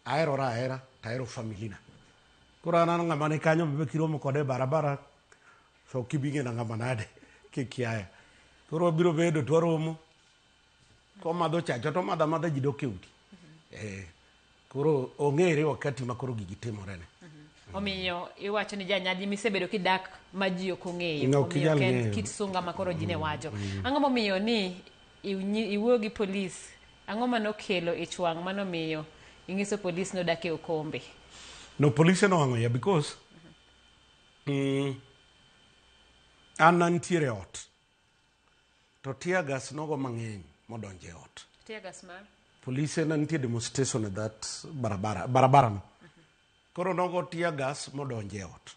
ahero familina. Koro an ng'ama ni kanyo be kiromo kode barabara so kibinge na ng'ama nade kikiaya. Koro biro bedo twaromo ko madho chacho to madha ji dok e udi. Koro ong'ere wakati ma koro gigi timore ne. Omiyo iwacho ni janyadi misebedo kidak ma ji ok ong'eyo. No, Omiyo ken kit sunga ma koro ji ne wacho. Ang'o momiyo ni iwuoyo gi polis? Ang'o manokelo ich wang' manomiyo ing'iso polis nodak e Okombe? No, polise no wang'o ya because an nantiere ot. To tear gas nogo mang'eny modonje ot. Tear gas ma? Polise nantie demonstration at that barabara no. Koro nogo tear gas modonje ot.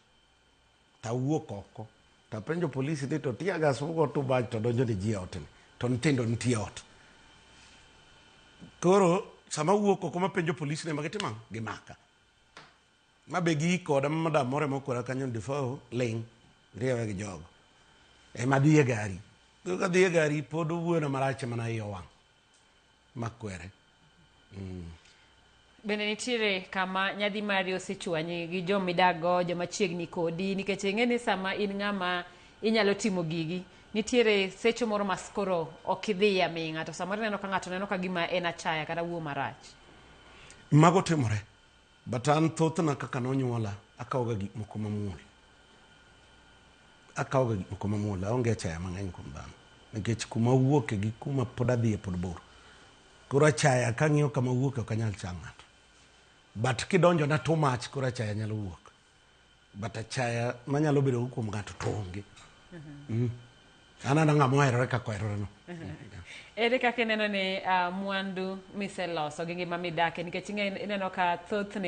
Ta wuok oko. Ta penjo polisi ni to tear gas mogo to baj to donjo ni ji ot ni. To ntindo nitie ot. Koro sama wuok oko ma penjo polisi ne magitimo gimaka. Mabe gi koda madam more mokora kanyo ndifo ling riewe gi jogo. Madhi e gari. Ka dhi e gari pod wuono marache mana iyo wang'. Makwere. Bende nitiere kama nyadhi mari osechwanyi gi jomidago, joma chiegni kodi, nikech ing'e ni sama in ng'ama inyalo timo gigi, nitiere secho moro maskoro ok idhi aming'a, to samoro neno ka ng'ato neno ka gima en achaya kata wuo marach. Mago timore. But an thothna kaka nonyuola, akawoga gik moko mamuol. Aonge achaya mang'eny kuom dhano. Nikech kuma wuoke gi kuma pod adhiye pod bor. Koro achaya kang'iyo kama wuoke ok anyal chamo ng'ato. But kidonjo na too much koro achaya nyalo wuok. But achaya manyalo bedo kuom ng'ato to onge. An ng'ama oherore kaka oherore no. Ere kaka ineno ni mwandu miseloso gi ngima midake, nikech ineno ka thothne